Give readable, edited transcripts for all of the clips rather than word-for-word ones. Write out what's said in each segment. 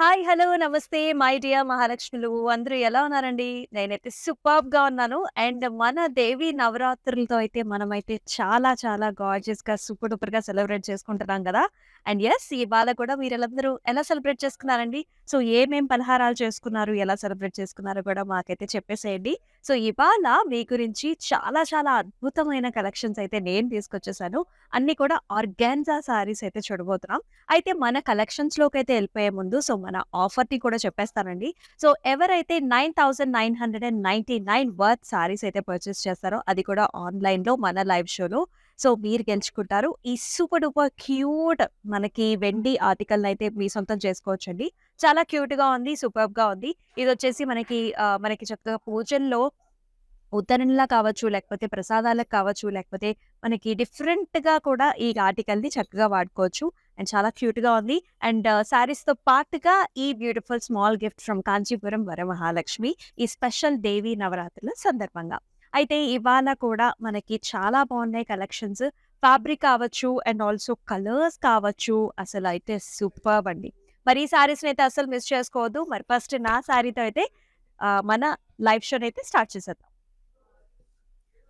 Hi! Hello! Namaste! My dear మహాలక్ష్ములు. అందరూ ఎలా ఉన్నారండి? నేనైతే సూపర్బ్‌గా ఉన్నాను. అండ్ మన దేవి నవరాత్రులతో అయితే మనమైతే చాలా చాలా గార్జియస్‌గా సూపర్ డూపర్‌గా సెలబ్రేట్ చేసుకుంటున్నాం గదా! అండ్ యెస్ ఇవాళ కూడా మీరందరూ ఎలా సెలబ్రేట్ చేసుకున్నారండి? సో ఏమేం పలహారాలు చేసుకున్నారు? ఎలా సెలబ్రేట్ చేసుకున్నారో కూడా మాకైతే చెప్పేసేయండి. సో ఇవాళ మీ గురించి చాలా చాలా అద్భుతమైన కలెక్షన్స్ అయితే నేను తీసుకొచ్చేసాను. అన్నీ కూడా ఆర్గాన్జా సారీస్ అయితే చూడబోతున్నాం. అయితే మన కలెక్షన్స్‌లోకైతే ఎళ్ళిపోయే ముందు మన ఆఫర్‌ని కూడా చెప్పేస్తానండి. సో ఎవరైతే 9999 వర్త్ సారీస్ అయితే పర్చేస్ చేస్తారో అది కూడా ఆన్‌లైన్‌లో మన లైవ్ షోలో మీరు గెలుచుకుంటారు. ఈ సూపర్ డూపర్ క్యూట్ మనకి వెండి ఆర్టికల్‌నైతే మీ సొంతం చేసుకోవచ్చండి. చాలా క్యూట్‌గా ఉంది. సూపర్బ్‌గా ఉంది. ఇదొచ్చేసి మనకి చక్కగా పూజల్లో ఉద్ధరణలా కావచ్చు, లేకపోతే ప్రసాదాలకు కావచ్చు, లేకపోతే మనకి డిఫరెంట్‌గా కూడా ఈ ఆర్టికల్‌ని చక్కగా వాడుకోవచ్చు. అండ్ చాలా క్యూట్‌గా ఉంది. అండ్ శారీస్‌తో పాటుగా ఈ beautiful small gift from Kanchipuram Varamahalakshmi ఈ స్పెషల్ దేవి నవరాత్రుల సందర్భంగా. అయితే ఇవాళ కూడా మనకి చాలా బాగున్నాయి కలెక్షన్స్. ఫ్యాబ్రిక్ కావచ్చు అండ్ ఆల్సో కలర్స్ కావచ్చు. అసలైతే సూపర్బ్ అండి. మరి ఈ శారీస్‌నైతే అస్సలు మిస్ చేసుకోవద్దు. మరి ఫస్ట్ నా శారీతో అయితే మన లైవ్ షోనైతే స్టార్ట్ చేసేద్దాం.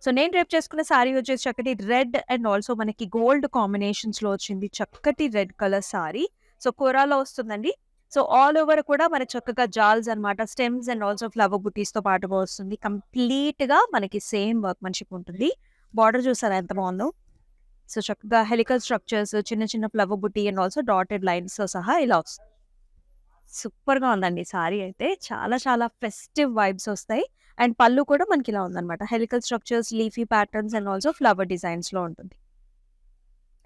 నేను రేపు చేసుకున్న సారీ వచ్చేసి చక్కటి రెడ్ అండ్ ఆల్సో మనకి గోల్డ్ కాంబినేషన్స్‌లో వచ్చింది. చక్కటి రెడ్ కలర్ సారీ. కోరాలో వస్తుందండి. ఆల్ ఓవర్ కూడా మనకి చక్కగా జాల్స్ అన్నమాట. స్టెమ్స్ అండ్ ఆల్సో ఫ్లవర్ బుటీస్‌తో పాటుగా వస్తుంది. కంప్లీట్‌గా మనకి సేమ్ వర్క్‌మన్‌షిప్ ఉంటుంది. బార్డర్ చూసారా ఎంత బావుందో. చక్కగా హెలికల్ స్ట్రక్చర్స్, చిన్న చిన్న flower buti and also dotted లైన్స్‌తో సహా ఇలా వస్తుంది. సూపర్‌గా ఉందండి సారీ అయితే. చాలా చాలా ఫెస్టివ్ వైబ్స్ ఒస్తాయి. అండ్ పళ్ళు కూడా మనకిలా ఉందనమాట. Helical structures, leafy patterns and also flower డిజైన్స్‌లో ఉంటుంది.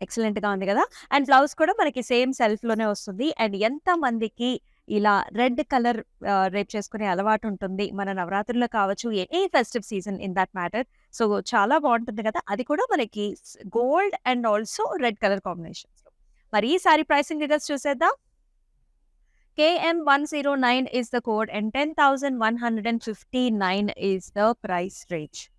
ఎక్సలెంట్‌గా ఉంది గదా! అండ్ బ్లౌజ్ కూడా మనకి సేమ్ సెల్ఫ్‌లోనే వస్తుంది. అండ్ ఎంతమందికి ఇలా రెడ్ కలర్ రేప్ చేసుకునే అలవాటుంటుంది. మన నవరాత్రుల్లో కావచ్చు, any festive season in that matter. So, చాలా బావుంటుంది గదా! అది కూడా మనకి gold and also red colour కాంబినేషన్స్‌లో. మరి ఈ సారీ ప్రైసింగ్ డీటెయిల్స్ చూసేద్దాం. KM109 is the code and 10,159 is the price range.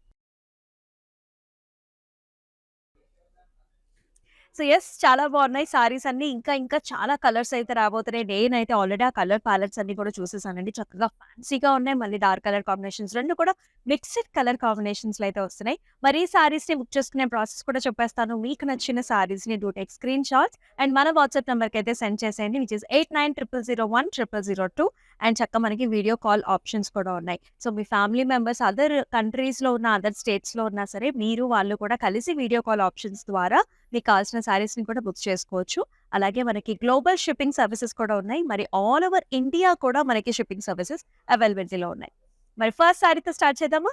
Yes. చాలా బావున్నాయి సారీస్ అన్నీ. ఇంకా చాలా కలర్స్ అయితే రాబోతున్నాయి. నేనైతే ఆల్రెడీ ఆ కలర్ పాలెట్స్ అన్నీ కూడా చూసేసానండి. చక్కగా ఫ్యాన్సీగా ఉన్నాయి. మళ్ళీ డార్క్ కలర్ కాంబినేషన్స్ 2 కూడా మిక్స్డ్ కలర్ కాంబినేషన్స్‌లో అయితే వస్తున్నాయి. మరి ఈ సారీస్‌ని బుక్ చేసుకునే ప్రాసెస్ కూడా చెప్పేస్తాను. మీకు నచ్చిన సారీస్‌ని do take screenshots and మన వాట్సాప్ నంబర్‌కి అయితే సెండ్ చేసేయండి. విచ్ ఈస్ 8900010002 అండ్ చక్కగా మనకి వీడియో కాల్ ఆప్షన్స్ కూడా ఉన్నాయి. మీ ఫ్యామిలీ మెంబర్స్ అదర్ కంట్రీస్‌లో ఉన్న, అదర్ స్టేట్స్‌లో ఉన్నా సరే మీరు వాళ్ళు కూడా కలిసి వీడియో కాల్ ఆప్షన్స్ ద్వారా మీకు కావాల్సిన సారీస్‌ని కూడా బుక్ చేసుకోవచ్చు. అలాగే మనకి గ్లోబల్ షిప్పింగ్ సర్వీసెస్ కూడా ఉన్నాయి. మరి ఆల్ ఓవర్ ఇండియా కూడా మనకి షిప్పింగ్ సర్వీసెస్ అవైలబిలిటీలో ఉన్నాయి. మరి ఫస్ట్ సారీతో స్టార్ట్ చేద్దామా?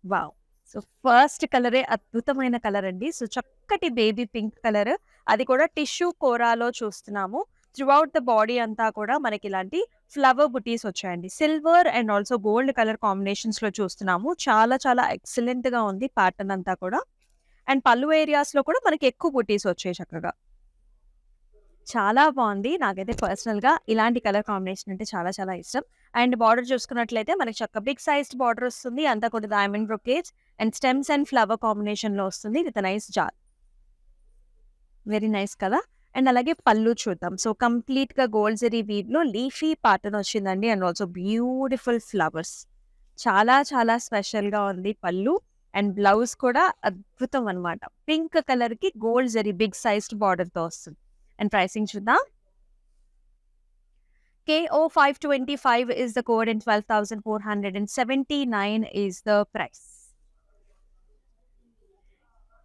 వావ్! ఫస్ట్ కలరే అద్భుతమైన కలర్ అండి. చక్కటి బేబీ పింక్ కలర్. అది కూడా టిష్యూ కోరాలో చూస్తున్నాము. త్రూఔట్ ద బాడీ అంతా కూడా మనకి ఇలాంటి ఫ్లవర్ బుటీస్ వచ్చాయండి. Silver and also gold colour కాంబినేషన్స్‌లో చూస్తున్నాము. చాలా చాలా ఎక్సలెంట్‌గా ఉంది ప్యాటర్న్ అంతా కూడా. అండ్ పళ్ళు ఏరియాస్‌లో కూడా మనకి ఎక్కువ బుటీస్ వచ్చాయి చక్కగా. చాలా బావుంది. నాకైతే పర్సనల్‌గా ఇలాంటి కలర్ కాంబినేషన్ అంటే చాలా చాలా ఇష్టం. అండ్ బార్డర్ చూసుకున్నట్లయితే మనకి బిగ్ సైజ్డ్ బార్డర్ వస్తుంది. అంతా కూడా diamond brocades and stems and flower కాంబినేషన్‌లో వస్తుంది విత్ నైస్ జాల్. వెరీ నైస్ కదా! అండ్ అలాగే పళ్ళు చూద్దాం. కంప్లీట్‌గా గోల్డ్ జరీ వీవ్‌లో లీఫీ ప్యాటర్న్ వచ్చిందండి. And also beautiful flowers. చాలా చాలా స్పెషల్‌గా ఉంది పళ్ళు. అండ్ బ్లౌజ్ కూడా అద్భుతం అన్నమాట. పింక్ కలర్‌కి గోల్డ్ జరీ బిగ్ సైజ్డ్ బార్డర్‌తో వస్తుంది. అండ్ ప్రైసింగ్ చూద్దాం. KO525 is the code and 12,479 is the price.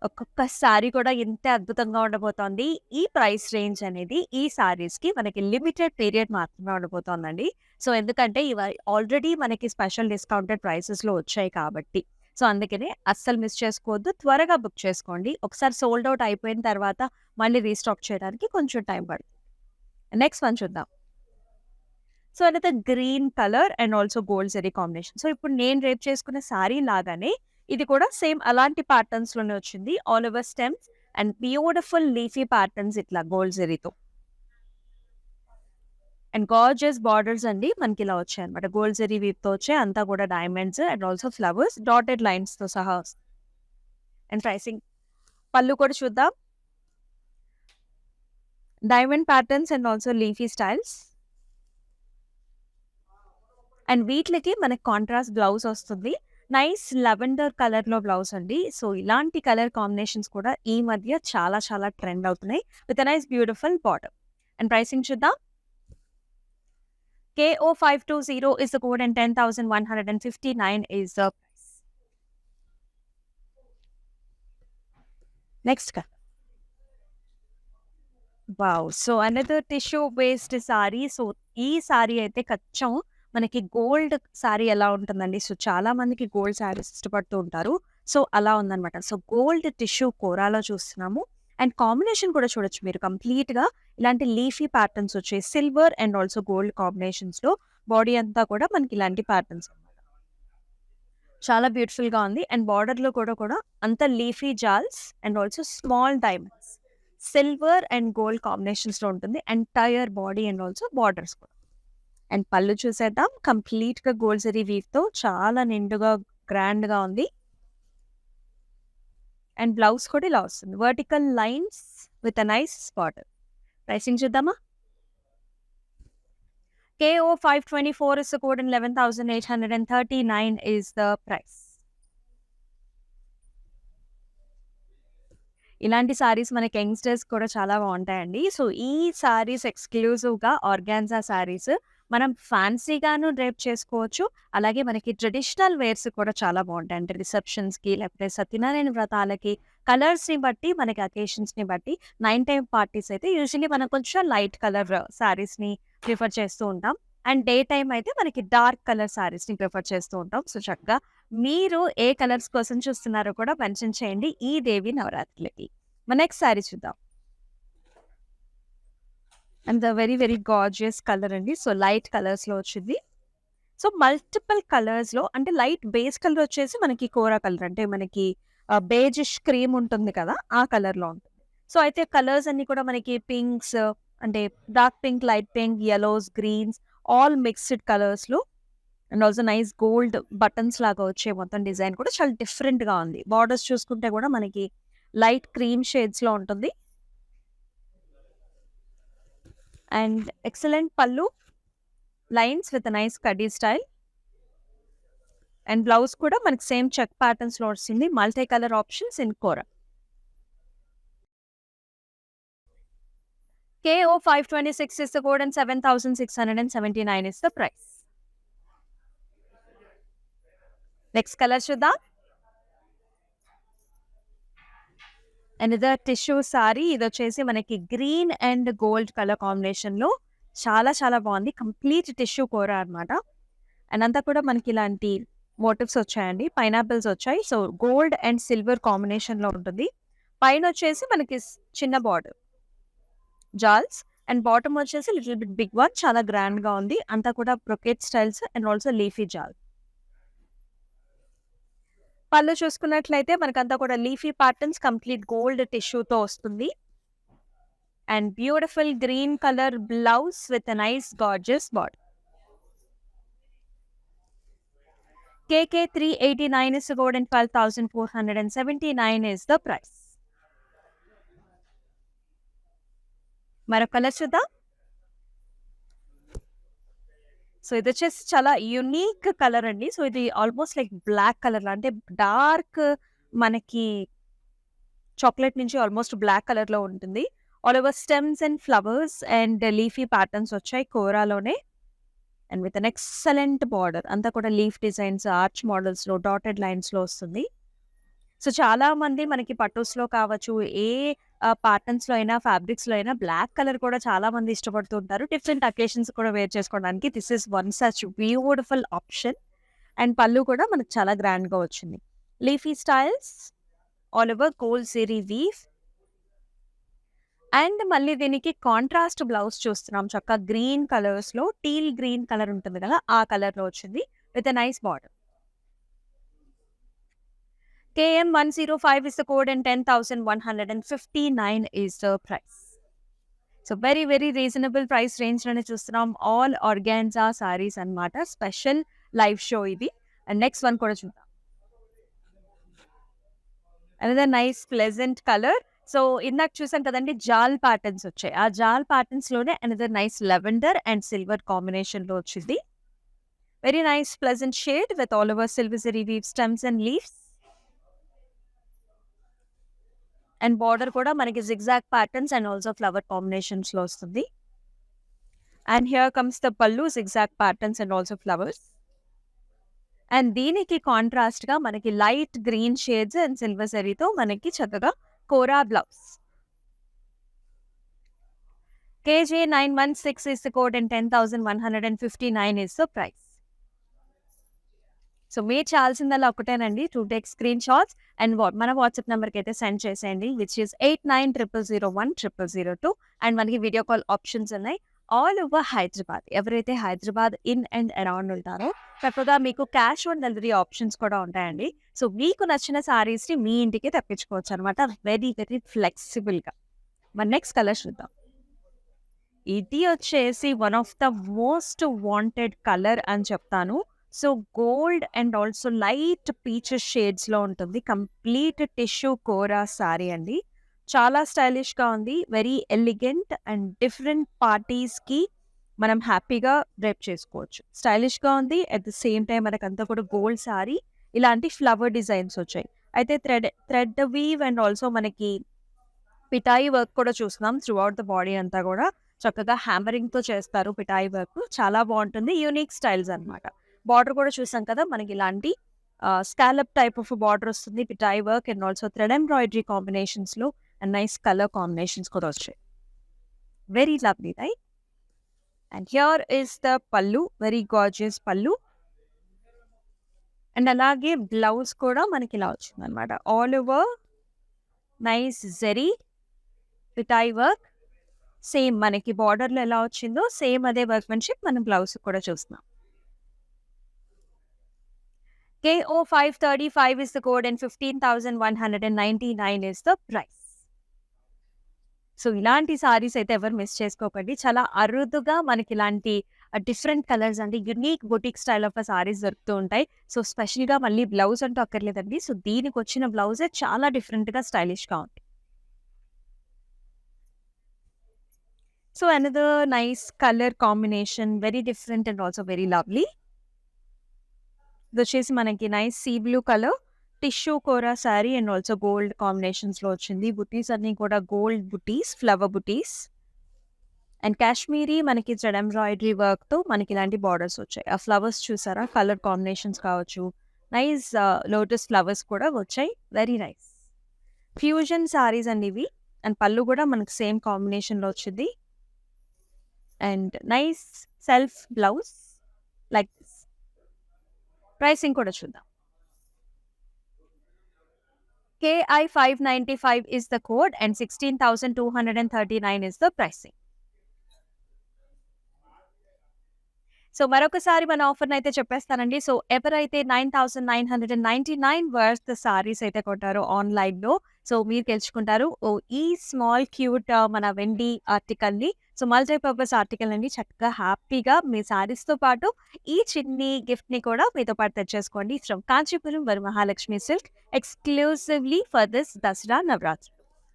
ఒక్కొక్క సారీ కూడా ఇంతే అద్భుతంగా ఉండబోతోంది. ఈ ప్రైస్ రేంజ్ అనేది ఈ సారీస్‌కి మనకి లిమిటెడ్ పీరియడ్ మాత్రమే ఉండబోతోందండి. ఎందుకంటే ఇవి ఆల్రెడీ మనకి స్పెషల్ డిస్కౌంటెడ్ ప్రైసెస్‌లో వచ్చాయి కాబట్టి. అందుకనే అస్సలు మిస్ చేసుకోవద్దు. త్వరగా బుక్ చేసుకోండి. ఒకసారి సోల్డ్ ఔట్ అయిపోయిన తర్వాత మళ్ళీ రీస్టాక్ చేయడానికి కొంచెం టైం పడుతుంది. నెక్స్ట్ వన్ చూద్దాం. అదైతే green colour and also gold zari combination. ఇప్పుడు నేను రేపు చేసుకున్న సారీ లాగానే ఇది కూడా సేమ్ అలాంటి ప్యాటర్న్స్‌లోనే వచ్చింది. All over stems and beautiful leafy patterns ఇట్లా గోల్డ్ జరీతో. అండ్ గార్జియస్ బార్డర్స్ అండి మనకిలా వచ్చాయన్నమాట. గోల్డ్ జరీ వీవ్‌తో వచ్చాయి. అంతా కూడా diamonds and also flowers dotted లైన్స్‌తో సహా వస్తాయి. అండ్ ప్రైసింగ్ పళ్ళు కూడా చూద్దాం. Diamond patterns and also leafy styles. And వీటికి మనకి కాంట్రాస్ట్ బ్లౌజ్ వస్తుంది. నైస్ లెవెండర్ కలర్‌లో బ్లౌజ్ అండి. సో, ఇలాంటి కలర్ కాంబినేషన్స్ కూడా ఈ మధ్య చాలా చాలా ట్రెండ్ అవుతున్నాయి. With a nice beautiful bottom. And pricing చూద్దాం. KO520 is the code and 10,159 is the price. Next color. Wow! So, another tissue based sorry. So, ఈ సారీ అయితే కచ్చం మనకి గోల్డ్ సారీ ఎలా ఉంటుందండి. సో, చాలా మందికి గోల్డ్ సారీస్ ఇష్టపడుతూ ఉంటారు. సో, అలా ఉందనమాట. సో, గోల్డ్ టిష్యూ కోరాలో చూస్తున్నాము. అండ్ కాంబినేషన్ కూడా చూడొచ్చు మీరు కంప్లీట్‌గా ఇలాంటి లీఫీ ప్యాటర్న్స్ వచ్చాయి. సిల్వర్ అండ్ ఆల్సో గోల్డ్ కాంబినేషన్స్‌లో బాడీ అంతా కూడా మనకి ఇలాంటి ప్యాటర్న్స్. చాలా బ్యూటిఫుల్‌గా ఉంది. అండ్ బార్డర్‌లో కూడా అంతా లీఫీ జాల్స్ and also small diamonds. Silver and gold కాంబినేషన్స్‌లో ఉంటుంది. Entire body and also borders కూడా. అండ్ పళ్ళు చూసేద్దాం. కంప్లీట్‌గా గోల్డ్ జరీ వీవ్‌తో చాలా నిండుగా గ్రాండ్‌గా ఉంది. అండ్ బ్లౌజ్ కూడా ఇలా వస్తుంది. Vertical lines with a nice border. Pricing చూద్దామా? KO524 is the code and 11,839 is the price. ఇలాంటి సారీస్ మనకి యంగ్‌స్టర్స్ కూడా చాలా బావుంటాయండి. సో, ఈ సారీస్ ఎక్స్‌క్లూజివ్‌గా ఆర్గాన్జా సారీస్ మనం ఫ్యాన్సీగాను డ్రేప్ చేసుకోవచ్చు. అలాగే మనకి ట్రెడిషనల్ వేర్స్ కూడా చాలా బావుంటాయి. అంటే రిసెప్షన్స్‌కి లేకపోతే సత్యనారాయణ వ్రతాలకి కలర్స్‌ని బట్టి మనకి అకేషన్స్‌ని బట్టి నైట్ టైమ్ పార్టీస్ అయితే యూజువల్లీ మనం కొంచెం లైట్ కలర్ సారీస్‌ని ప్రిఫర్ చేస్తూ ఉంటాం. అండ్ డే టైమ్ అయితే మనకి డార్క్ కలర్ సారీస్‌ని ప్రిఫర్ చేస్తూ ఉంటాం. సో, చక్కగా మీరు ఏ కలర్స్ కోసం చూస్తున్నారో కూడా మెన్షన్ చేయండి ఈ దేవి నవరాత్రులకి. మన నెక్స్ట్ సారీ చూద్దాం. And the very very gorgeous colour అండి. సో, లైట్ కలర్స్‌లో వచ్చింది. సో, మల్టిపుల్ కలర్స్‌లో అంటే లైట్ బేస్ కలర్ వచ్చేసి మనకి కోరా కలర్ అంటే మనకి బేజిష్ క్రీమ్ ఉంటుంది కదా! ఆ కలర్‌లో ఉంటుంది. సో, అయితే కలర్స్ అన్నీ కూడా మనకి పింక్స్ అంటే dark pink, light pink, yellows, greens all mixed కలర్స్‌లో and also nice gold buttons లాగా వచ్చే మొత్తం డిజైన్ కూడా చాలా డిఫరెంట్‌గా ఉంది. బార్డర్స్ చూసుకుంటే కూడా మనకి లైట్ క్రీమ్ షేడ్స్‌లో ఉంటుంది. And excellent pallu, lines with nice కడ్డీ స్టైల్. అండ్ బ్లౌజ్ కూడా మనకి సేమ్ చెక్ ప్యాటర్న్స్‌లో వస్తుంది. Multi colour options in kora. KO526 is the code and 7,679 is the price. Next colour చూద్దాం. Another tissue sari. ఇదొచ్చేసి మనకి గ్రీన్ అండ్ గోల్డ్ కలర్ కాంబినేషన్‌లో చాలా చాలా బావుంది. కంప్లీట్ టిష్యూ కోరా అనమాట. అండ్ అంతా కూడా మనకి ఇలాంటి మోటివ్స్ వచ్చాయండి. పైనాపిల్స్ వచ్చాయి. సో, గోల్డ్ అండ్ సిల్వర్ కాంబినేషన్‌లో ఉంటుంది. పైనొచ్చేసి మనకి చిన్న బార్డర్ జాల్స్ అండ్ బాటమ్ వచ్చేసి లిటిల్ బిట్ బిగ్ వన్ చాలా గ్రాండ్‌గా ఉంది. అంతా కూడా brocade styles and also leafy జాల్. పళ్ళు చూసుకున్నట్లయితే మనకంతా కూడా లీఫీ ప్యాటర్న్స్ కంప్లీట్ గోల్డ్ టిష్యూతో వస్తుంది. And beautiful green colour blouse with a nice gorgeous border. KK389 is the code and 12,479 is the price. మరొక కలర్ చూద్దాం. సో, ఇదొచ్చేసి చాలా యూనిక్ కలర్ అండి. సో, ఇది ఆల్మోస్ట్ లైక్ బ్లాక్ కలర్‌లా అంటే డార్క్ మనకి చాక్లేట్ నుంచి ఆల్మోస్ట్ బ్లాక్ కలర్‌లో ఉంటుంది. All over stems and flowers and leafy patterns వచ్చాయి కోరాలోనే. And with an excellent border. అంతా కూడా లీఫ్ డిజైన్స్, ఆర్చ్ మోడల్స్‌లో, డాటెడ్ లైన్స్‌లో వస్తుంది. సో, చాలా మంది మనకి పట్టూస్‌లో కావచ్చు, ఏ ప్యాటర్న్స్‌లో అయినా, ఫ్యాబ్రిక్స్‌లో అయినా బ్లాక్ కలర్ కూడా చాలా మంది ఇష్టపడుతూ ఉంటారు. డిఫరెంట్ అకేషన్స్ కూడా వేర్ చేసుకోవడానికి this is one such beautiful option. And పళ్ళు కూడా మనకు చాలా గ్రాండ్‌గా వచ్చింది. Leafy styles all over gold zari weave. And మళ్ళీ దీనికి కాంట్రాస్ట్ బ్లౌజ్ చూస్తున్నాం. చక్కగా గ్రీన్ కలర్స్‌లో టీల్ గ్రీన్ కలర్ ఉంటుంది కదా! ఆ కలర్‌లో వచ్చింది. With a nice border. KM105 is the code and 10,159 is the price. So, very very reasonable price రేంజ్‌లోనే చూస్తున్నాం. ఆల్ ఆర్గాన్జా సారీస్ అన్నమాట. స్పెషల్ లైవ్ షో ఇది. అండ్ నెక్స్ట్ వన్ కూడా చూద్దాం. Another nice pleasant colour. So ఇందాక చూసాం కదండీ జాల్ ప్యాటర్న్స్ వచ్చాయి. ఆ జాల్ ప్యాటర్న్స్‌లోనే another nice lavender and silver కాంబినేషన్‌లో వచ్చింది. Very nice pleasant shade with all over silver zari weave stems and leaves. And border కూడా మనకి zigzag patterns and also flower కాంబినేషన్స్‌లో వస్తుంది. And here comes the pallu zigzag patterns and also flowers. And దీనికి కాంట్రాస్ట్‌గా మనకి light green shades and silver జరీతో మనకి చక్కగా kora blouse. KJ916 is the code and 10,159 is the price. So మీరు చేయాల్సిందల్లా ఒకటేనండి, to take screenshots and మన వాట్సాప్ నెంబర్కి అయితే సెండ్ చేసేయండి, విచ్ ఈస్ 8900010002. అండ్ మనకి వీడియో కాల్ ఆప్షన్స్ ఉన్నాయి ఆల్ ఓవర్ హైదరాబాద్. ఎవరైతే హైదరాబాద్ ఇన్ అండ్ అరౌండ్ ఉంటారో చక్కగా మీకు క్యాష్ ఆన్ డెలివరీ ఆప్షన్స్ కూడా ఉంటాయండి. సో మీకు నచ్చిన సారీస్ని మీ ఇంటికి తెప్పించుకోవచ్చు అనమాట, వెరీ వెరీ ఫ్లెక్సిబుల్గా. మన నెక్స్ట్ కలర్ చూద్దాం. ఇది వచ్చేసి one of the most wanted colour అని చెప్తాను. So gold and also light peaches షేడ్స్లో ఉంటుంది. కంప్లీట్ టిష్యూ కోరా సారీ అండి. చాలా స్టైలిష్గా ఉంది, వెరీ ఎలిగెంట్ అండ్ డిఫరెంట్ పార్టీస్కి మనం హ్యాపీగా డ్రైప్ చేసుకోవచ్చు. స్టైలిష్గా ఉంది, అట్ ద సేమ్ టైం మనకంతా కూడా గోల్డ్ సారీ, ఇలాంటి ఫ్లవర్ డిజైన్స్ వచ్చాయి. అయితే థ్రెడ్ వీవ్ అండ్ ఆల్సో మనకి పిటాయి వర్క్ కూడా చూస్తున్నాం త్రూ అవుట్ ద బాడీ అంతా కూడా. చక్కగా హ్యామరింగ్తో చేస్తారు పిటాయి వర్క్, చాలా బాగుంటుంది. యూనిక్ స్టైల్స్ అనమాట. బార్డర్ కూడా చూసాం కదా, మనకి ఇలాంటి స్కాలప్ టైప్ ఆఫ్ బార్డర్ వస్తుంది, పిటాయి work and also thread embroidery కాంబినేషన్స్లో అండ్ నైస్ కలర్ కాంబినేషన్స్ కూడా వచ్చాయి. Very lovely right. And here is the pallu, very gorgeous pallu. And అలాగే బ్లౌజ్ కూడా మనకి ఇలా వచ్చింది అనమాట, ఆల్ ఓవర్ నైస్ జరీ పిటాయి వర్క్. సేమ్ మనకి బార్డర్లో ఎలా వచ్చిందో సేమ్ అదే వర్క్మెన్షిప్ మనం బ్లౌజ్ కూడా చూస్తున్నాం. KO535 is the code and 15,199 is the price. So ఇలాంటి సారీస్ అయితే ఎవరు మిస్ చేసుకోకండి. చాలా అరుదుగా మనకి ఇలాంటి డిఫరెంట్ కలర్స్ అంటే unique boutique style of saris దొరుకుతూ ఉంటాయి. సో స్పెషల్గా మళ్ళీ బ్లౌజ్ అంటూ అక్కర్లేదండి. సో దీనికి వచ్చిన బ్లౌజే చాలా డిఫరెంట్గా స్టైలిష్గా ఉంది. So another nice colour combination, very different and also very lovely. ఇది వచ్చేసి మనకి nice sea blue colour tissue kora sari and also gold కాంబినేషన్స్లో వచ్చింది. బుటీస్ అన్నీ కూడా gold buttis, flower butis and Kashmiri మనకి థ్రెడ్ ఎంబ్రాయిడరీ వర్క్తో మనకి ఇలాంటి బార్డర్స్ వచ్చాయి. ఆ ఫ్లవర్స్ చూసారా, కలర్ కాంబినేషన్స్ కావచ్చు, నైస్ లోటస్ ఫ్లవర్స్ కూడా వచ్చాయి, వెరీ నైస్ ఫ్యూజన్ శారీస్ అండి ఇవి. అండ్ పళ్ళు కూడా మనకి సేమ్ కాంబినేషన్లో వచ్చింది and nice self blouse like this. Pricing కూడా చూద్దాం. KI595 is the code and 16,239 is the pricing. So మరొకసారి మన ఆఫర్ని అయితే చెప్పేస్తానండి. సో ఎవరైతే 9,999 వర్త్ సారీస్ అయితే కొంటారో ఆన్లైన్లో, సో మీరు గెలుచుకుంటారు ఈ స్మాల్ క్యూట్ మన వెండి ఆర్టికల్ని. సో మల్టీపర్పస్ ఆర్టికల్ అండి, చక్కగా హ్యాపీగా మీ సారీస్తో పాటు ఈ చిన్ని గిఫ్ట్ని కూడా మీతో పాటు తెచ్చేసుకోండి from Kanchipuram Varamahalakshmi silk, exclusively for this Dasara Navaratri.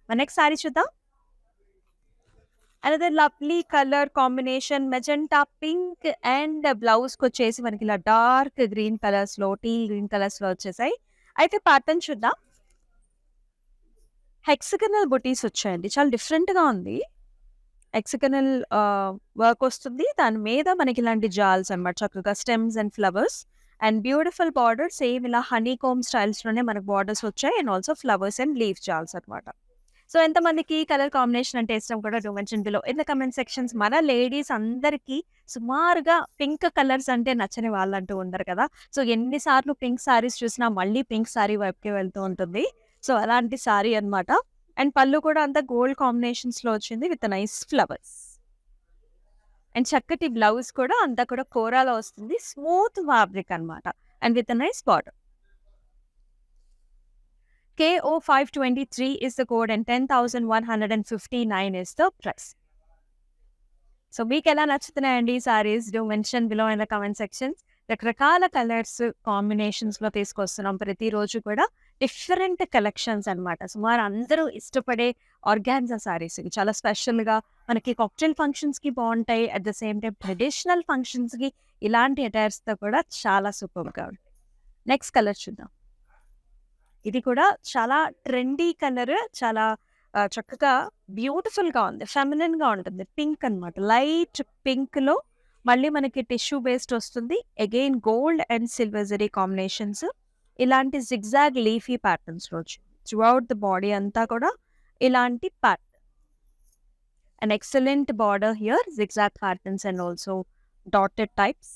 మన నెక్స్ట్ సారీ చూద్దాం. Another lovely colour combination, magenta pink and బ్లౌజ్కి వచ్చేసి మనకి ఇలా డార్క్ గ్రీన్ కలర్స్లో, టీల్ గ్రీన్ కలర్స్లో వచ్చేసాయి. అయితే ప్యాటర్న్ చూద్దాం. హెక్సగనల్ బుటీస్ వచ్చాయండి, చాలా డిఫరెంట్గా ఉంది. హెక్సగనల్ వర్క్ వస్తుంది, దాని మీద మనకి ఇలాంటి జాల్స్ అనమాట, చక్కగా stems and flowers and beautiful border. Same ఇలా హనీ కోమ్ స్టైల్స్లోనే మనకు బార్డర్స్ వచ్చాయి and also flowers and leaf జాల్స్ అనమాట. సో ఎంతమందికి కలర్ కాంబినేషన్ అంటే ఇష్టం కూడా do mention below in the comment sections. మన లేడీస్ అందరికీ సుమారుగా పింక్ కలర్స్ అంటే నచ్చని వాళ్ళంటూ ఉండరు కదా. సో ఎన్నిసార్లు పింక్ సారీస్ చూసినా మళ్ళీ పింక్ సారీ వైపుకి వెళ్తూ ఉంటుంది. సో అలాంటి సారీ అనమాట. అండ్ పళ్ళు కూడా అంతా గోల్డ్ కాంబినేషన్స్లో వచ్చింది విత్ నైస్ ఫ్లవర్స్ అండ్ చక్కటి బ్లౌజ్ కూడా అంతా కూడా కోరాలో వస్తుంది, స్మూత్ ఫ్యాబ్రిక్ అనమాట and with nice border. KO523 is the code and 10,159 is the price. So మీకు ఎలా నచ్చుతున్నాయండి saris? Do mention below in the comment sections. రకరకాల కలర్స్ కాంబినేషన్స్లో తీసుకొస్తున్నాం ప్రతిరోజు కూడా. డిఫరెంట్ కలెక్షన్స్ అన్నమాట. సుమారు అందరూ ఇష్టపడే ఆర్గాన్జా సారీస్ ఇవి చాలా స్పెషల్‌గా మనకి కాక్టైల్ ఫంక్షన్స్‌కి బావుంటాయి. At the same time traditional ఫంక్షన్స్‌కి ఇలాంటి అటైర్స్‌తో కూడా చాలా సూపర్బ్‌గా ఉంటాయి. నెక్స్ట్ కలర్ చూద్దాం. ఇది కూడా చాలా ట్రెండీ కలర్. చాలా చక్కగా బ్యూటిఫుల్‌గా ఉంది. ఫెమినిన్‌గా ఉంటుంది. పింక్ అన్నమాట. లైట్ పింక్‌లో మళ్ళీ మనకి టిష్యూ బేస్డ్ వస్తుంది. Again gold and silver zari combinations. ఇలాంటి జిగ్‌జాగ్ లీఫీ ప్యాటర్న్స్‌లో వచ్చింది. త్రూఔట్ ద బాడీ అంతా కూడా ఇలాంటి pattern. An excellent border here, zigzag patterns and also dotted types.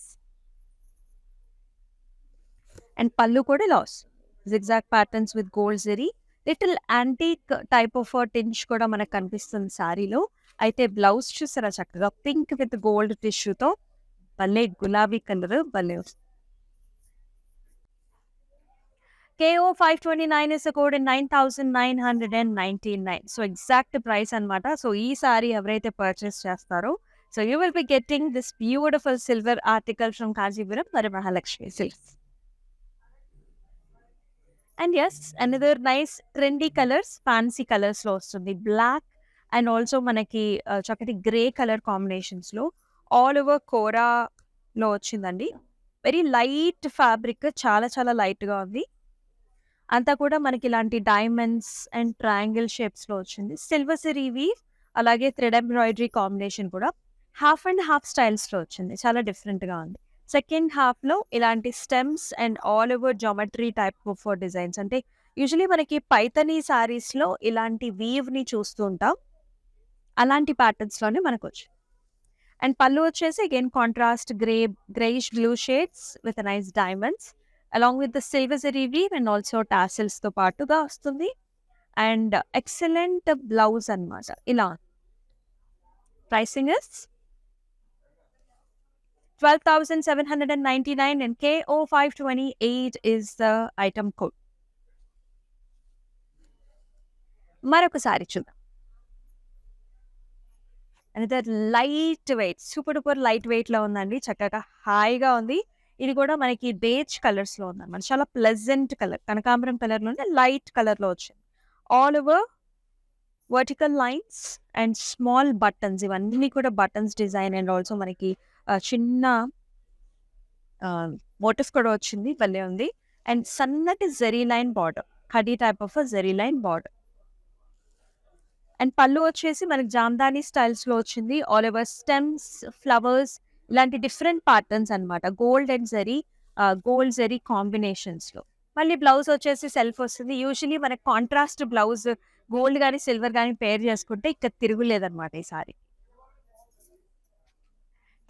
And pallu kuda loss. Zigzag patterns with gold zari. Little antique type of a tinge kuda manaku kanipistundi saree-lo. అయితే blouse చూసారా చక్కగా pink with gold టిష్యూతో భలే గులాబీ colour భలే వస్తుంది. KO 529 is the code in 9,999. So exact price అన్నమాట. So ఈ సారీ ఎవరైతే పర్చేస్ చేస్తారో so you will be getting this beautiful silver article from Kanchipuram Varamahalakshmi silks. And as another nice trendy colours fancy కలర్స్లో వస్తుంది. బ్లాక్ అండ్ ఆల్సో మనకి చక్కటి grey colour కాంబినేషన్స్లో all over కోరాలో వచ్చిందండి. వెరీ లైట్ ఫ్యాబ్రిక్, చాలా చాలా లైట్గా ఉంది. అంతా కూడా మనకి ఇలాంటి డైమండ్స్ అండ్ ట్రయాంగిల్ షేప్స్లో వచ్చింది. సిల్వర్ జరీ వీవ్ అలాగే థ్రెడ్ ఎంబ్రాయిడరీ కాంబినేషన్ కూడా హాఫ్ అండ్ హాఫ్ స్టైల్స్లో వచ్చింది. చాలా డిఫరెంట్గా ఉంది. సెకండ్ హాఫ్లో ఇలాంటి stems and all over geometry type of designs. అంటే యూజువలీ మనకి పైతనీ సారీస్లో ఇలాంటి వీవ్ని చూస్తూ ఉంటాం. అలాంటి ప్యాటర్న్స్లోనే మనకు వచ్చింది. అండ్ పళ్ళు వచ్చేసి again contrast greyish blue shades with nice diamonds along with the silver zari weave and also టాసిల్స్తో పాటుగా వస్తుంది. అండ్ ఎక్సలెంట్ బ్లౌజ్ అన్నమాట. ఇలా pricing is 12,799 and KO 528 is the item code. మరొకసారి చూద్దాం. Another light weight super duper light వెయిట్‌లో ఉందండి. చక్కగా హాయిగా ఉంది. ఇది కూడా మనకి బేజ్ కలర్స్‌లో ఉందన్నమాట. చాలా ప్లెజెంట్ కలర్. కనకాంబరం కలర్‌లోనే లైట్ కలర్‌లో వచ్చింది. All over vertical lines and small buttons ఇవన్నీ కూడా బటన్స్ డిజైన్ అండ్ ఆల్సో మనకి చిన్న మోటిఫ్ కూడా వచ్చింది. భలే ఉంది. అండ్ సన్నటి జరీ లైన్ బార్డర్. కడీ type of zari line border. And pallu వచ్చేసి మనకి జామ్దాని స్టైల్స్‌లో వచ్చింది. ఆల్ ఓవర్ స్టెమ్స్, ఫ్లవర్స్ ఇలాంటి డిఫరెంట్ ప్యాటర్న్స్ అన్నమాట. గోల్డ్ అండ్ గోల్డ్ జరీ కాంబినేషన్స్‌లో. మళ్ళీ బ్లౌజ్ వచ్చేసి సెల్ఫ్ వస్తుంది. యూజువల్లీ మనకి కాంట్రాస్ట్ బ్లౌజ్ గోల్డ్ గాని, సిల్వర్ గాని పేర్ చేసుకుంటే ఇక తిరుగులేదన్నమాట ఈ sari.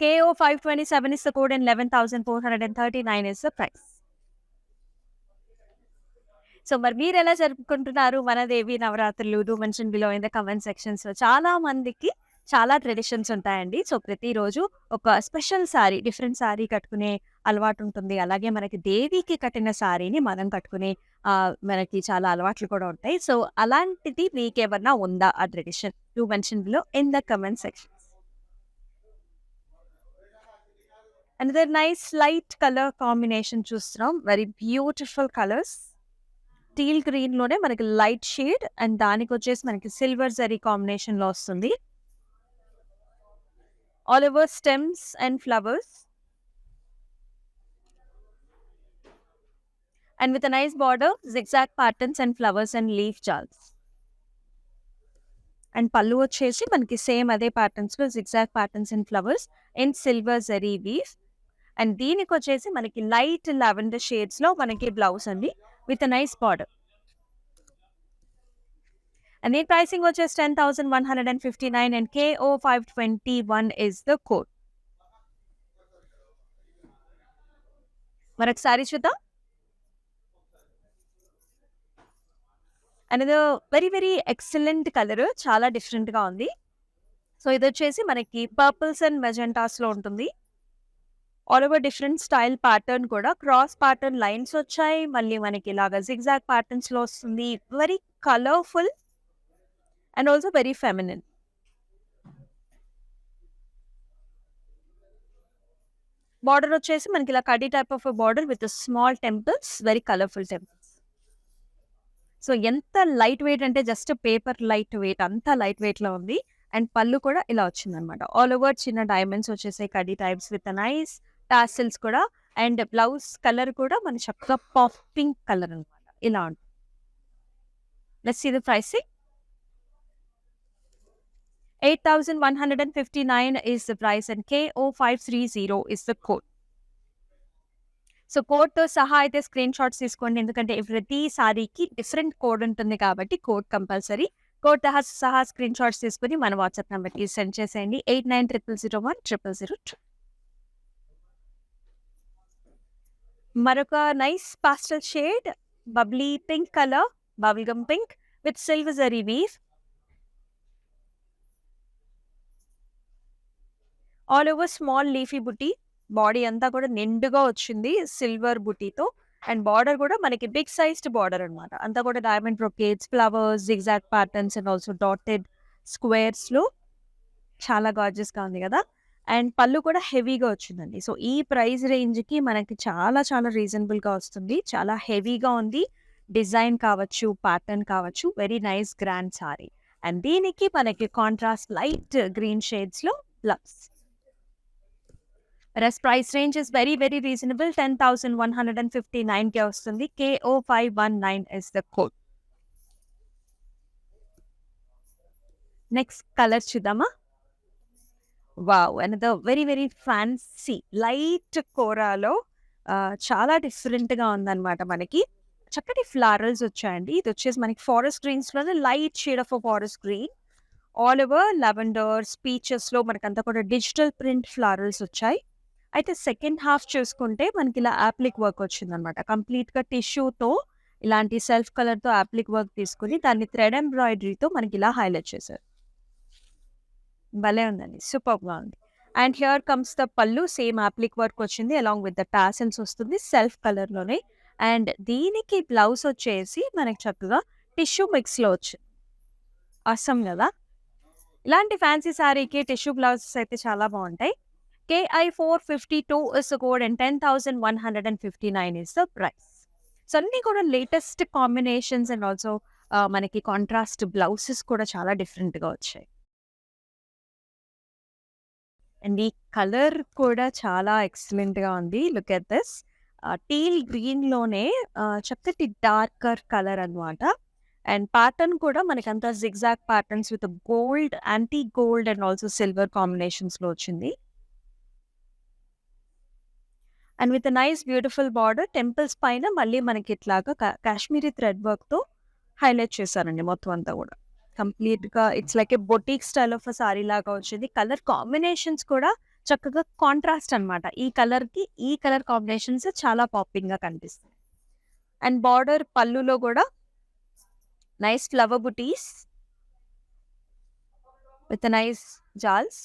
KO 527 is the code and 11,439 is the price. So మరి మీరెలా జరుపుకుంటున్నారు మనదేవి నవరాత్రులు? Do mention below in the comment సెక్షన్స్‌లో. చాలా మందికి చాలా ట్రెడిషన్స్ ఉంటాయండి. సో ప్రతిరోజు ఒక స్పెషల్ సారీ, డిఫరెంట్ సారీ కట్టుకునే అలవాటు ఉంటుంది. అలాగే మనకి దేవికి కట్టిన సారీని మనం కట్టుకునే మనకి చాలా అలవాట్లు కూడా ఉంటాయి. సో అలాంటిది మీకేమన్నా ఉందా ఆ tradition? Do mention below in the comment sections. Another nice light colour combination చూస్తున్నాం. Very beautiful colours. టీల్ గ్రీన్‌లోనే మనకి లైట్ షేడ్ అండ్ దానికొచ్చేసి మనకి సిల్వర్ జరీ కాంబినేషన్‌లో వస్తుంది. All over stems and flowers. And with a nice border, zigzag patterns and flowers and leaf జాల్స్. And pallu వచ్చేసి మనకి same అదే ప్యాటర్న్స్‌లో zigzag patterns and flowers and silver zari weave. And దీనికొచ్చేసి మనకి లైట్ లావెండర్ షేడ్స్‌లో మనకి బ్లౌజ్ అండి with a nice border. And the pricing వచ్చేసి 10,159 and KO 521 is the code. మరొకసారి చూద్దాం. Another very excellent colour. చాలా డిఫరెంట్‌గా ఉంది. సో ఇదొచ్చేసి మనకి పర్పుల్స్ అండ్ మెజెంటాస్‌లో ఉంటుంది. All over different style pattern కూడా క్రాస్ ప్యాటర్న్ లైన్స్ వచ్చాయి. మళ్ళీ మనకి ఇలాగా జిగ్‌జాగ్ ప్యాటర్న్స్‌లో వస్తుంది. Very colourful and also very feminine. Border వచ్చేసి మనకి ఇలా khadi type of border with small temples, very colourful temples. So ఎంత లైట్ వెయిట్ అంటే జస్ట్ పేపర్ లైట్ వెయిట్ అంత లైట్ వెయిట్‌లో ఉంది. అండ్ పళ్ళు కూడా ఇలా వచ్చిందనమాట. ఆల్ ఓవర్ చిన్న డైమండ్స్ వచ్చేసాయి కడ్డీ టైప్స్ విత్ నైస్ టాసిల్స్ కూడా. అండ్ బ్లౌజ్ కలర్ కూడా మనకి చక్కగా పింక్ కలర్ అనమాట. ఇలా ఉంటుంది. Let's see the pricing. 8,159 is the price and KO530 is the code. So కోడ్‌తో సహా అయితే స్క్రీన్ షాట్స్ తీసుకోండి. ఎందుకంటే ప్రతి సారీకి డిఫరెంట్ కోడ్ ఉంటుంది కాబట్టి కోడ్ కంపల్సరీ. కోడ్‌తో సహా స్క్రీన్ షాట్స్ తీసుకొని మన వాట్సాప్ నంబర్‌కి సెండ్ చేసేయండి. 8900010002. మరొక nice pastel shade bubbly pink colour, bubble gum pink with silver zari weave. All over small leafy buti. Body అంతా కూడా నిండుగా వచ్చింది సిల్వర్ బుటీతో. అండ్ బార్డర్ కూడా మనకి బిగ్ సైజ్డ్ బార్డర్ అనమాట. అంతా కూడా diamond brocades, flowers, zigzag patterns and also dotted స్క్వేర్స్‌లో చాలా గార్జియస్‌గా ఉంది కదా! అండ్ పళ్ళు కూడా హెవీగా వచ్చిందండి. సో ఈ ప్రైస్ రేంజ్‌కి మనకి చాలా చాలా రీజనబుల్‌గా వస్తుంది. చాలా హెవీగా ఉంది. డిజైన్ కావచ్చు, ప్యాటర్న్ కావచ్చు. Very nice grand sari. And దీనికి మనకి కాంట్రాస్ట్ లైట్ గ్రీన్ షేడ్స్‌లో blouse. Price range is very, very reasonable. 10,159 కే వస్తుంది. KO519 is the code. Next colour చూద్దామా? Wow! Another very, very fancy light కోరాలో చాలా డిఫరెంట్‌గా ఉందన్నమాట మనకి. చక్కటి ఫ్లారల్స్ వచ్చాయండి. ఇది వచ్చేసి మనకి ఫారెస్ట్ గ్రీన్స్‌లోనే light shade of forest green. All over lavenders, పీచెస్‌లో మనకంతా కూడా డిజిటల్ ప్రింట్ ఫ్లారల్స్ వచ్చాయి. అయితే సెకండ్ హాఫ్ చూసుకుంటే మనకి ఇలా యాప్లిక్ వర్క్ వచ్చిందనమాట. కంప్లీట్‌గా టిష్యూతో ఇలాంటి సెల్ఫ్ కలర్‌తో యాప్లిక్ వర్క్ తీసుకొని దాన్ని థ్రెడ్ ఎంబ్రాయిడరీతో మనకి ఇలా హైలైట్ చేశారు. భలే ఉందండి. సూపర్బ్‌గా ఉంది. అండ్ హియర్ కమ్స్ ద పల్లు. సేమ్ యాప్లిక్ వర్క్ వచ్చింది. అలాంగ్ విత్ ద టాసెల్స్ వస్తుంది సెల్ఫ్ కలర్‌లోనే. అండ్ దీనికి బ్లౌజ్ వచ్చేసి మనకి చక్కగా టిష్యూ మిక్స్‌లో వచ్చింది. ఆసమ్ కదా! ఇలాంటి ఫ్యాన్సీ సారీకి టిష్యూ బ్లౌజెస్ అయితే చాలా బావుంటాయి. KI452 is the code and 10,159 is the price. So అన్నీ కూడా లేటెస్ట్ కాంబినేషన్స్ అండ్ ఆల్సో మనకి కాంట్రాస్ట్ బ్లౌజెస్ కూడా చాలా డిఫరెంట్‌గా వచ్చాయి. అండ్ ఈ కలర్ కూడా చాలా ఎక్సలెంట్‌గా ఉంది. Look at this. టీల్ గ్రీన్‌లోనే చక్కటి డార్కర్ కలర్ అన్నమాట. అండ్ ప్యాటర్న్ కూడా మనకంతా zigzag patterns with gold, antique gold and also silver కాంబినేషన్స్‌లో వచ్చింది. And with nice beautiful border. Temples పైన మళ్ళీ మనకి ఇట్లాగా కాశ్మీరీ థ్రెడ్ వర్క్‌తో హైలైట్ చేశారండి మొత్తం అంతా కూడా. కంప్లీట్‌గా it's like A boutique style of sorry లాగా వచ్చింది. కలర్ కాంబినేషన్స్ కూడా చక్కగా కాంట్రాస్ట్ అనమాట. ఈ కలర్‌కి ఈ కలర్ కాంబినేషన్స్ చాలా పాపింగ్‌గా కనిపిస్తాయి. అండ్ బార్డర్ పళ్ళులో కూడా nice flower butis with nice jaals.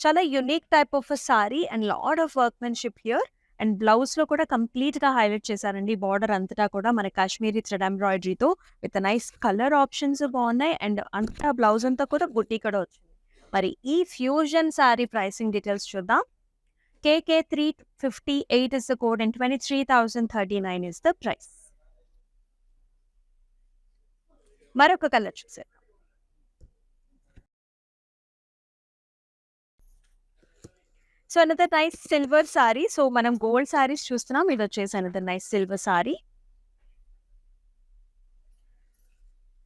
చాలా unique type of sari and lot of workmanship here. And బ్లౌజ్‌లో కూడా కంప్లీట్‌గా హైలైట్ చేశారండి. బార్డర్ అంతటా కూడా మన కాశ్మీరీ థ్రెడ్ ఎంబ్రాయిడరీతో విత్ నైస్ కలర్ ఆప్షన్స్ బాగున్నాయి. అండ్ అంతా బ్లౌజ్ అంతా కూడా బుట్టి కూడా వచ్చింది. మరి ఈ ఫ్యూజన్ సారీ ప్రైసింగ్ డీటెయిల్స్ చూద్దాం. KK358 is the code and 23,039 is the price. మరొక కలర్ చూసేద్దాం. So another nice silver sari. So మనం గోల్డ్ సారీస్ చూస్తున్నాం. ఇది వచ్చేసి another nice silver sari.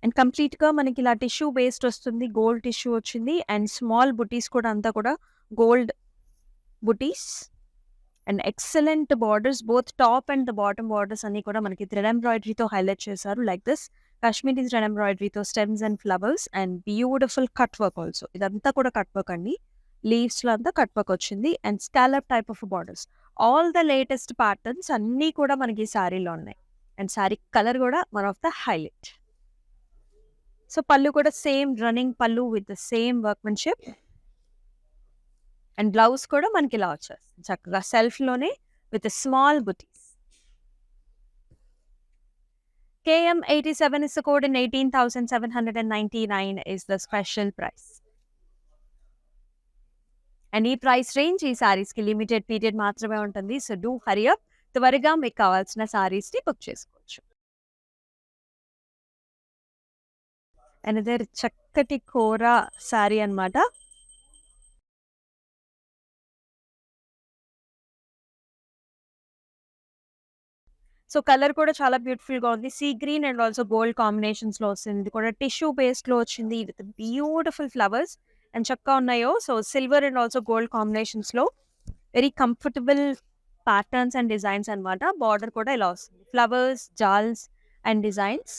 And కంప్లీట్‌గా మనకి ఇలా టిష్యూ బేస్డ్ వస్తుంది. గోల్డ్ టిష్యూ వచ్చింది. అండ్ స్మాల్ బుటీస్ కూడా అంతా కూడా gold butis. And excellent borders. Both top and the bottom borders అన్నీ కూడా మనకి థ్రెడ్ ఎంబ్రాయిడరీతో హైలైట్ చేశారు. లైక్ దిస్ కాశ్మీరీ థ్రెడ్ ఎంబ్రాయిడరీతో stems and flowers and beautiful cut work also. ఇదంతా కూడా కట్ వర్క్ అండి. లీవ్స్‌లో అంతా కట్ వర్క్ వచ్చింది. And scallop type of borders. All the latest patterns అన్నీ కూడా మనకి ఈ సారీలో ఉన్నాయి. అండ్ సారీ కలర్ కూడా one of the highlight. So పళ్ళు కూడా సేమ్ రన్నింగ్ పళ్ళు with the same workmanship. And blouse కూడా మనకి ఇలా వచ్చేస్తుంది. చక్కగా సెల్ఫ్‌లోనే with small buttis. KM87 is the code and 18,799 is the special price. And ఈ ప్రైస్ రేంజ్ ఈ సారీస్‌కి లిమిటెడ్ పీరియడ్ మాత్రమే ఉంటుంది. So do hurry up. త్వరగా మీకు కావాల్సిన సారీస్‌ని బుక్ చేసుకోవచ్చు. అనదర్ చక్కటి కోరా సారీ అన్నమాట. సో కలర్ కూడా చాలా బ్యూటిఫుల్‌గా ఉంది. Sea green and also gold కాంబినేషన్స్‌లో వస్తుంది. ఇది కూడా టిష్యూ బేస్డ్‌లో వచ్చింది విత్ బ్యూటిఫుల్ ఫ్లవర్స్ అండ్ చక్కగా ఉన్నాయో. So silver and also gold కాంబినేషన్స్‌లో very comfortable patterns and designs అన్నమాట. బార్డర్ కూడా ఇలా వస్తుంది. Flowers, jaals and designs.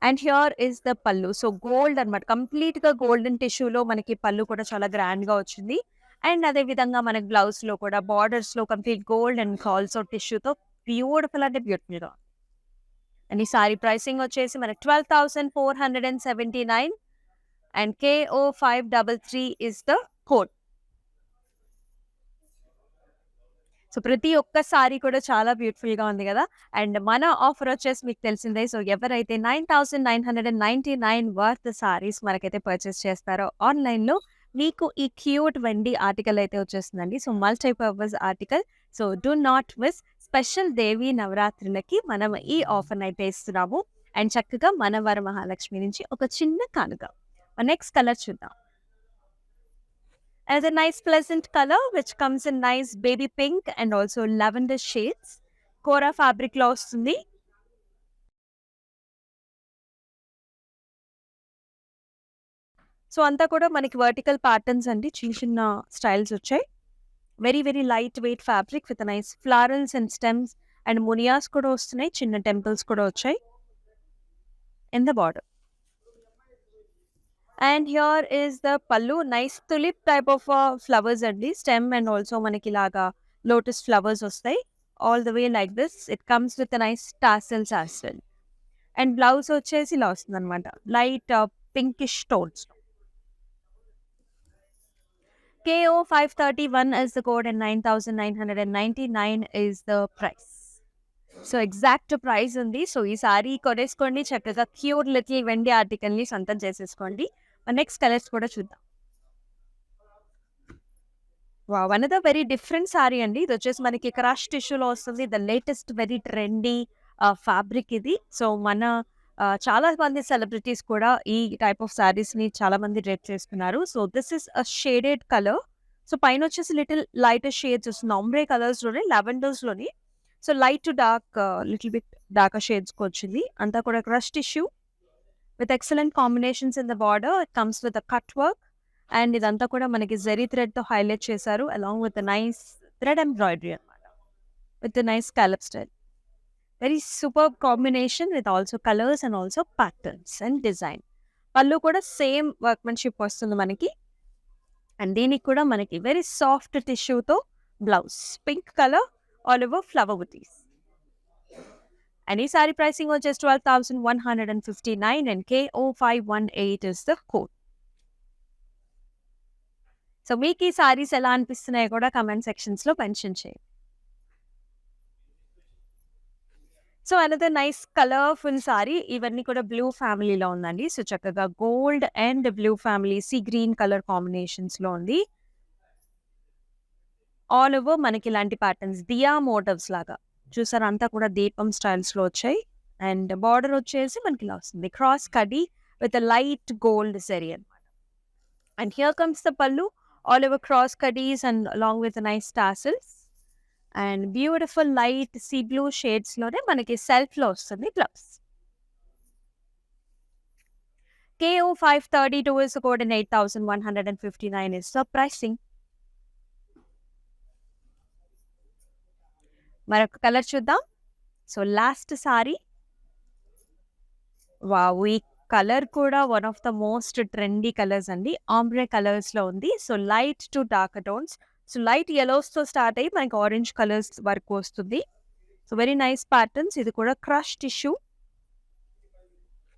And here is the pallu. So gold అన్నమాట. కంప్లీట్‌గా గోల్డెన్ టిష్యూలో మనకి పల్లు కూడా చాలా గ్రాండ్‌గా వచ్చింది. అండ్ అదే విధంగా మనకి బ్లౌజ్‌లో కూడా బార్డర్స్‌లో కంప్లీట్ గోల్డ్ అండ్ ఆల్సో టిష్యూతో బ్యూటిఫుల్ అంటే బ్యూటిఫుల్‌గా. అండ్ ఈ సారీ ప్రైసింగ్ వచ్చేసి మనకి 12,479 and KO 533 is the code. So ప్రతి ఒక్క సారీ కూడా చాలా బ్యూటిఫుల్‌గా ఉంది గదా! అండ్ మన ఆఫర్ వచ్చేసి మీకు తెలిసిందే. సో ఎవరైతే 9,999 వర్త్ సారీస్ మనకైతే పర్చేస్ చేస్తారో ఆన్‌లైన్‌లో మీకు ఈ క్యూట్ వెండి ఆర్టికల్ అయితే వచ్చేస్తుందండి. So multi purpose article. So do not miss. Special Devi నవరాత్రులకి మనం ఈ ఆఫర్‌నైతే ఇస్తున్నాము. అండ్ చక్కగా మన వరమహాలక్ష్మి నుంచి ఒక చిన్న కానుక. నెక్స్ట్ కలర్ చూద్దాం. As a nice pleasant color which comes in nice baby pink and also lavender shades. Kora fabric లో వస్తుంది. సో అంతా కూడా మనకి వర్టికల్ ప్యాటర్న్స్ అండి. చిన్న చిన్న స్టైల్స్ వచ్చాయి. Very very light weight fabric with nice florals and stems and munias కూడా వస్తున్నాయి. చిన్న టెంపుల్స్ కూడా వచ్చాయి in the border. And here is the pallu. Nice tulip type of flowers అండి. స్టెమ్ అండ్ ఆల్సో మనకి ఇలాగా లోటస్ ఫ్లవర్స్ వస్తాయి. All the way like this. It comes with nice tassels as well. And blouse వచ్చేసి ఇలా వస్తుందన్నమాట. Light pinkish tones. KO 531 is the code and 9,999 is the price. So exact price ఉంది. So ఈ sorry కొనేసుకోండి. చక్కగా cute little వెండి ఆర్టికల్‌ని సొంతం చేసేసుకోండి. Next colours కూడా చూద్దాం. Wow! Another very different sorry అండి. ఇదొచ్చేసి మనకి క్రష్ టిష్యూలో వస్తుంది. The latest very trendy fabric ఇది. సో మన చాలా మంది సెలబ్రిటీస్ కూడా ఈ టైప్ ఆఫ్ సారీస్‌ని చాలా మంది డ్రేప్ చేసుకున్నారు. So this is a shaded colour. So పైనొచ్చేసి లిటిల్ లైటర్ షేడ్స్ వస్తుంది. ఆంబ్రే కలర్స్‌లోనే లావెండర్స్‌లోని. So light to dark little bit darker షేడ్స్‌కి వచ్చింది. అంతా కూడా crush tissue with excellent combinations in the border. It comes with a cut work. And ఇదంతా కూడా మనకి జెరీ థ్రెడ్‌తో హైలైట్ చేశారు. Along with nice thread embroidery అన్నమాట. With nice scallop style. Very superb combination with also colours and also patterns and design. పళ్ళు కూడా same workmanship వస్తుంది మనకి. అండ్ దీనికి కూడా మనకి వెరీ సాఫ్ట్ టిష్యూతో blouse. Pink colour all over flower butis. And ఈ సారీ ప్రైసింగ్ వచ్చేసి 12,159 and KO 518 is the code. So మీకు ఈ సారీస్ ఎలా అనిపిస్తున్నాయో కూడా కామెంట్ సెక్షన్స్‌లో మెన్షన్ చేయండి. So another nice colourful sari. ఇవన్నీ కూడా బ్లూ ఫ్యామిలీలో ఉందండి. సో చక్కగా gold and blue family sea green colour కాంబినేషన్స్‌లో ఉంది. ఆల్ ఓవర్ మనకి ఇలాంటి ప్యాటర్న్స్ దియా మోటివ్స్ లాగా చూసారా, అంతా కూడా దీపం స్టైల్స్‌లో వచ్చాయి. అండ్ బార్డర్ వచ్చేసి మనకి ఇలా వస్తుంది. క్రాస్ కడ్డీ విత్ లైట్ గోల్డ్ జరీ అన్నమాట. And here comes the pallu. All over cross కడ్డీస్ and along with nice tassels. And beautiful light sea blue షేడ్స్‌లోనే మనకి సెల్ఫ్‌లో వస్తుంది blouse. KO 532 is the code and 8,159 is the pricing. మరొక కలర్ చూద్దాం. So last sari. Wow! ఈ colour కూడా one of the most trendy colours అండి. Ombre కలర్స్‌లో ఉంది. So light to dark tones. So light యెల్లోస్‌తో స్టార్ట్ అయ్యి మనకి ఆరెంజ్ కలర్స్ వరకు వస్తుంది. So very nice patterns. ఇది కూడా crush tissue.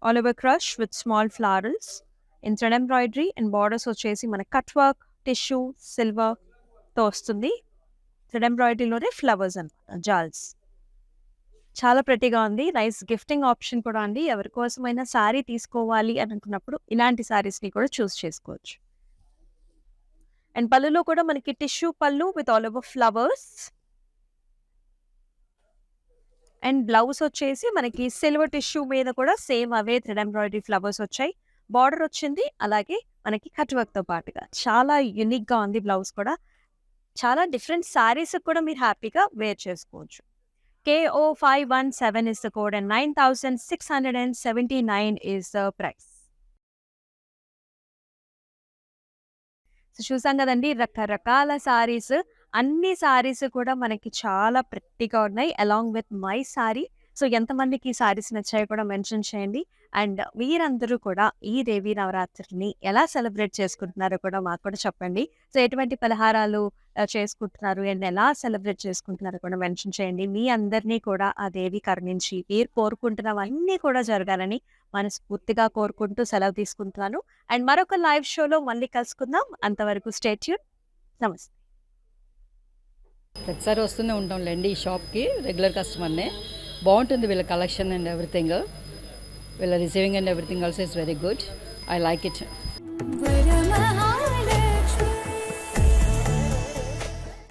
All over crush with small florals in thread embroidery and borders వచ్చేసి మన కట్ వర్క్ టిష్యూ సిల్వర్‌తో వస్తుంది. థ్రెడ్ ఎంబ్రాయిడరీలోనే ఫ్లవర్స్ అన్నమాట. జాల్స్. చాలా ప్రెట్టీగా ఉంది. నైస్ గిఫ్టింగ్ ఆప్షన్ కూడా అండి. ఎవరి కోసమైనా సారీ తీసుకోవాలి అని అనుకున్నప్పుడు ఇలాంటి సారీస్‌ని కూడా చూస్ చేసుకోవచ్చు. అండ్ పళ్ళులో కూడా మనకి టిష్యూ పళ్ళు with all over flowers. And blouse వచ్చేసి మనకి సిల్వర్ టిష్యూ మీద కూడా సేమ్ అవే థ్రెడ్ ఎంబ్రాయిడరీ ఫ్లవర్స్ వచ్చాయి. బార్డర్ వచ్చింది. అలాగే మనకి కట్ వర్క్‌తో పాటుగా. చాలా యూనిక్‌గా ఉంది బ్లౌజ్ కూడా. చాలా డిఫరెంట్ సారీస్‌కి కూడా మీరు హ్యాపీగా వేర్ చేసుకోవచ్చు. KO517 is the code and 9,679 is the price. So చూసాం కదండీ! రకరకాల సారీస్. అన్ని సారీస్ కూడా మనకి చాలా ప్రెట్టీగా ఉన్నాయి. Along with my sorry. So ఎంతమందికి ఈ సారీస్ నచ్చాయో కూడా మెన్షన్ చేయండి. అండ్ మీరందరూ కూడా ఈ దేవీ నవరాత్రిని ఎలా సెలబ్రేట్ చేసుకుంటున్నారో కూడా మాకు కూడా చెప్పండి. సో ఎటువంటి పలహారాలు చేసుకుంటున్నారు అండ్ ఎలా సెలబ్రేట్ చేసుకుంటున్నారో కూడా మెన్షన్ చేయండి. మీ అందరినీ కూడా ఆ దేవి కరుణించి మీరు కోరుకుంటున్నవన్నీ కూడా జరగాలని మనస్ఫూర్తిగా కోరుకుంటూ సెలవు తీసుకుంటున్నాను. అండ్ మరొక లైవ్ షోలో మళ్ళీ కలుసుకుందాం. అంతవరకు స్టే ట్యూన్. నమస్తే. ప్రతిసారి వస్తూనే ఉంటాంలేండి ఈ షాప్కి, రెగ్యులర్ కస్టమర్నే. బాగుంటుంది వీళ్ళ కలెక్షన్ అండ్ ఎవ్రీథింగ్. వీళ్ళ receiving and everything also is very good. I like it.